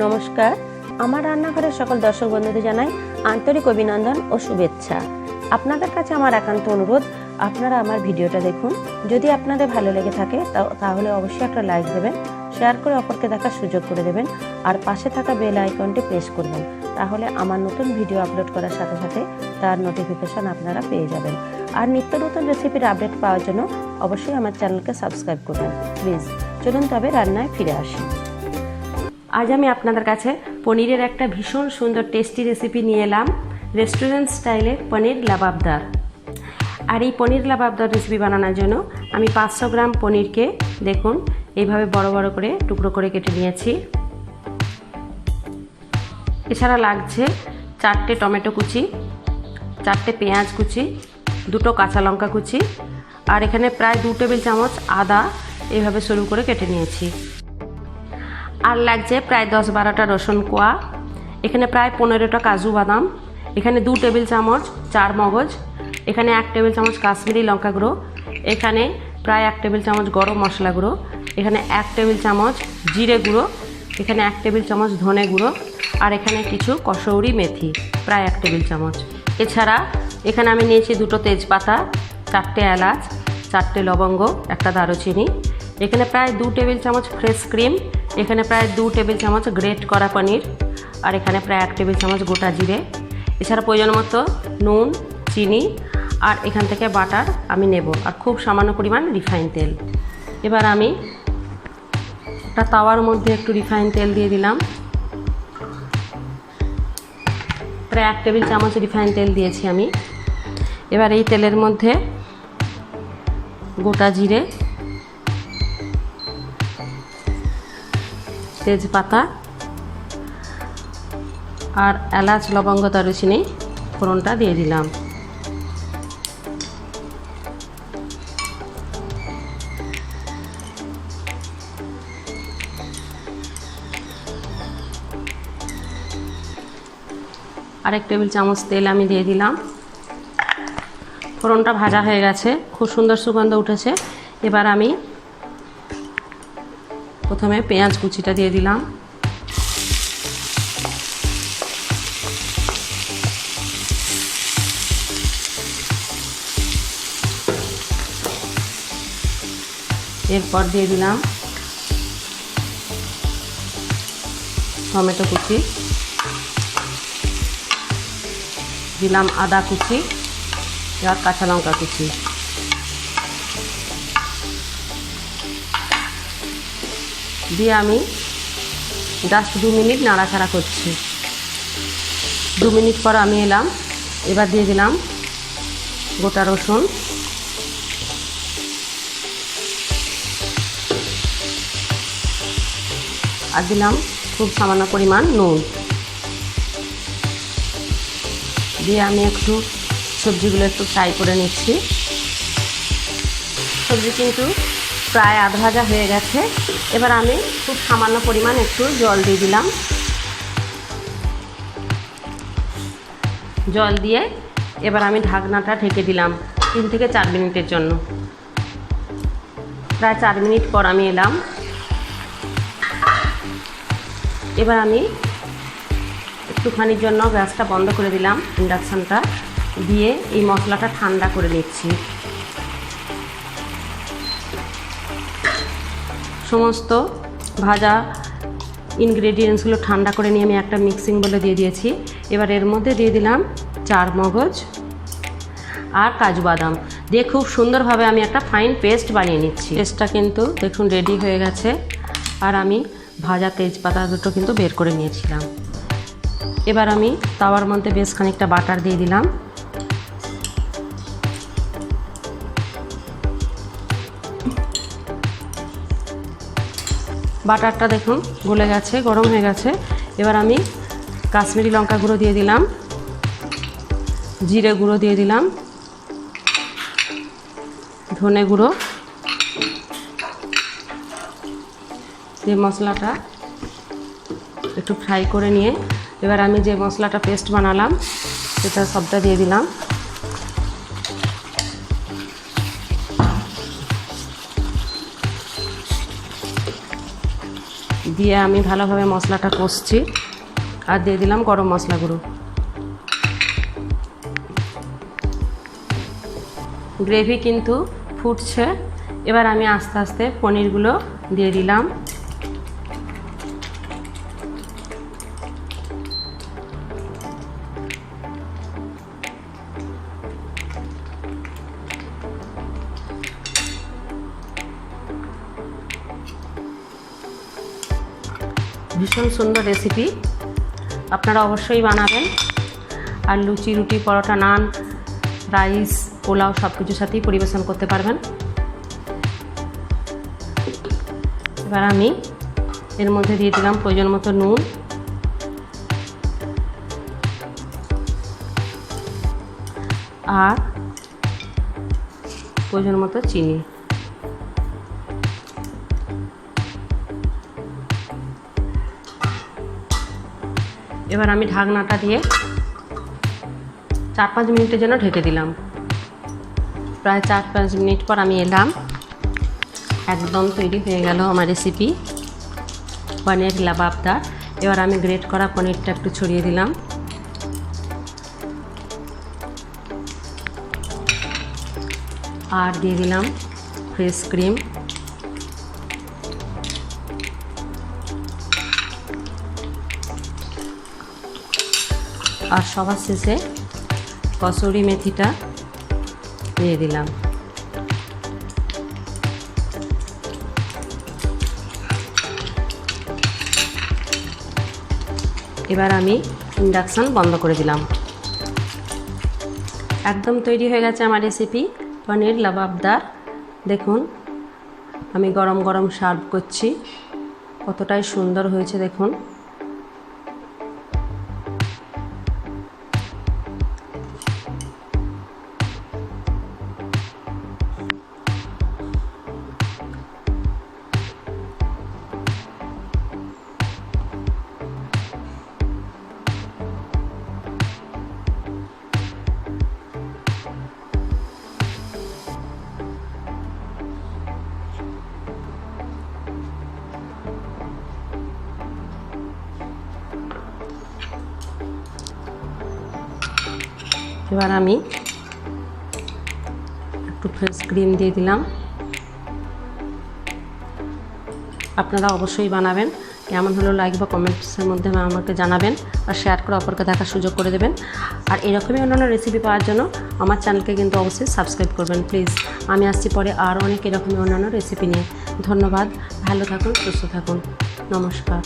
নমস্কার, আমার রান্নাঘরের সকল দর্শক বন্ধুদের জানাই আন্তরিক অভিনন্দন ও শুভেচ্ছা। আপনাদের কাছে আমার একান্ত অনুরোধ, আপনারা আমার ভিডিওটা দেখুন। যদি আপনাদের ভালো লেগে থাকে তাহলে অবশ্যই একটা লাইক দেবেন, শেয়ার করে অপরকে দেখার সুযোগ করে দেবেন, আর পাশে থাকা বেল আইকনটি প্রেস করবেন। তাহলে আমার নতুন ভিডিও আপলোড করার সাথে সাথে তার নোটিফিকেশন আপনারা পেয়ে যাবেন। আর নিত্য নতুন রেসিপির আপডেট পাওয়ার জন্য অবশ্যই আমার চ্যানেলকে সাবস্ক্রাইব করবেন প্লিজ। চলুন তবে রান্নায় ফিরে আসি। আজ আমি আপনাদের কাছে পনিরের একটা ভীষণ সুন্দর টেস্টি রেসিপি নিয়ে এলাম, রেস্টুরেন্ট স্টাইলে পনির লাবাবদার। আর এই পনির লাবাবদার রেসিপি বানানোর জন্য আমি 500 গ্রাম পনিরকে দেখুন এইভাবে বড় বড় করে টুকরো করে কেটে নিয়েছি। এছাড়া লাগছে 4টে টমেটো কুচি, 4টে পেঁয়াজ কুচি, 2টো কাঁচা লঙ্কা কুচি, আর এখানে প্রায় 2 টেবিল চামচ আদা এইভাবে সরু করে কেটে নিয়েছি। আর লাগছে প্রায় 10-12টা রসুন কোয়া, এখানে প্রায় 15টা কাজু বাদাম, এখানে 2 টেবিল চামচ চার-মগজ, এখানে 1 টেবিল চামচ কাশ্মীরি লঙ্কা গুঁড়ো, এখানে প্রায় 1 টেবিল চামচ গরম মশলা গুঁড়ো, এখানে 1 টেবিল চামচ জিরে গুঁড়ো, এখানে 1 টেবিল চামচ ধনে গুঁড়ো, আর এখানে কিছু কাসৌরি মেথি প্রায় 1 টেবিল চামচ। এছাড়া এখানে আমি নিয়েছি 2টো তেজপাতা, 4টে এলাচ, 4টে লবঙ্গ, 1টা দারুচিনি, এখানে প্রায় 2 টেবিল চামচ ফ্রেশ ক্রিম, এখানে প্রায় 2 টেবিল চামচ গ্রেট করা পনির, আর এখানে প্রায় 1 টেবিল চামচ গোটা জিরে। এছাড়া প্রয়োজন মতো নুন, চিনি, আর এখান থেকে বাটার আমি নেব, আর খুব সামান্য পরিমাণ রিফাইন তেল। এবার আমি একটা তাওয়ার মধ্যে একটু রিফাইন তেল দিয়ে দিলাম, প্রায় 1 টেবিল চামচ রিফাইন তেল দিয়েছি আমি। এবার এই তেলের মধ্যে গোটা জিরে, তেজপাতা আর এলাচ, লবঙ্গ, দারুচিনি ফোড়নটা দিয়ে দিলাম। আর 1 টেবিল চামচ তেল আমি দিয়ে দিলাম। ফোড়নটা ভাজা হয়ে গেছে, খুব সুন্দর সুগন্ধ উঠেছে। এবার আমি প্রথমে পেঁয়াজ কুচিটা দিয়ে দিলাম, এরপর দিয়ে দিলাম টমেটো কুচি, দিলাম আদা কুচি আর কাঁচা লঙ্কা কুচি, দিয়ে আমি জাস্ট 2 মিনিট নাড়াচাড়া করছি। 2 মিনিট পর আমি এলাম, এবার দিয়ে দিলাম গোটা রসুন, আর দিলাম খুব সামান্য পরিমাণ নুন, দিয়ে আমি একটু সবজিগুলো একটু ফ্রাই করে নিচ্ছি। সবজি কিন্তু প্রায় আধ ভাজা হয়ে গেছে। এবার আমি খুব সামান্য পরিমাণ একটু জল দিয়ে দিলাম, জল দিয়ে এবার আমি ঢাকনাটা ঢেকে দিলাম 3 থেকে 4 মিনিটের জন্য। প্রায় 4 মিনিট পর আমি এলাম, এবার আমি একটুখানির জন্য গ্যাসটা বন্ধ করে দিলাম, ইন্ডাকশানটা দিয়ে এই মশলাটা ঠান্ডা করে নিচ্ছি। সমস্ত ভাজা ইনগ্রেডিয়েন্টসগুলো ঠান্ডা করে নিয়ে আমি একটা মিক্সিং বলে দিয়ে দিয়েছি। এবার এর মধ্যে দিয়ে দিলাম চার-মগজ আর কাজু বাদাম, দিয়ে খুব সুন্দরভাবে আমি একটা ফাইন পেস্ট বানিয়ে নিচ্ছি। পেস্টটা কিন্তু দেখুন রেডি হয়ে গেছে। আর আমি ভাজা তেজপাতা 2টো কিন্তু বের করে নিয়েছিলাম। এবার আমি তাওয়ার মধ্যে বেশ খানিকটা বাটার দিয়ে দিলাম, বাটারটা দেখুন গলে গেছে, গরম হয়ে গেছে। এবার আমি কাশ্মীরি লঙ্কা গুঁড়ো দিয়ে দিলাম, জিরে গুঁড়ো দিয়ে দিলাম, ধনে গুঁড়ো দিয়ে মশলাটা একটু ফ্রাই করে নিয়ে এবার আমি যে মশলাটা পেস্ট বানালাম সেটা সবটা দিয়ে দিলাম। দিয়ে আমি ভালোভাবে মশলাটা কষছি। আর দিয়ে দিলাম গরম মশলা গুঁড়ো। গ্রেভি কিন্তু ফুটছে। এবার আমি আস্তে আস্তে পনিরগুলো দিয়ে দিলাম। ভীষণ সুন্দর রেসিপি, আপনারা অবশ্যই বানাবেন। আর লুচি, রুটি, পরোটা, নান, রাইস, পোলাও সব কিছুর সাথেই পরিবেশন করতে পারবেন। এবার আমি এর মধ্যে দিয়ে দিলাম প্রয়োজন মতো নুন, আর প্রয়োজন মতো চিনি। এবার আমি ঢাকনাটা দিয়ে 4-5 মিনিটের জন্য ঢেকে দিলাম। প্রায় 4-5 মিনিট পর আমি এলাম। একদম তৈরি হয়ে গেল আমার রেসিপি পনির লাবাবদার। এবার আমি গ্রেট করা পনিরটা একটু ছড়িয়ে দিলাম। আর দিয়ে দিলাম ফ্রেশ ক্রিম। আর সবার শেষে কাসুরি মেথিটা দিয়ে দিলাম। এবার আমি ইন্ডাকশান বন্ধ করে দিলাম। একদম তৈরি হয়ে গেছে আমার রেসিপি পনির লাবাবদার। দেখুন আমি গরম গরম সার্ভ করছি, কতটাই সুন্দর হয়েছে দেখুন। এবার আমি একটু ফ্রেশ ক্রিম দিয়ে দিলাম। আপনারা অবশ্যই বানাবেন। কেমন হলো লাইক বা কমেন্টসের মধ্যে আমাকে জানাবেন, আর শেয়ার করে অপরকে দেখার সুযোগ করে দেবেন। আর এরকমই অন্যান্য রেসিপি পাওয়ার জন্য আমার চ্যানেলকে কিন্তু অবশ্যই সাবস্ক্রাইব করবেন প্লিজ। আমি আসছি পরে আর অনেক এরকমই অন্যান্য রেসিপি নিয়ে। ধন্যবাদ, ভালো থাকুন, সুস্থ থাকুন, নমস্কার।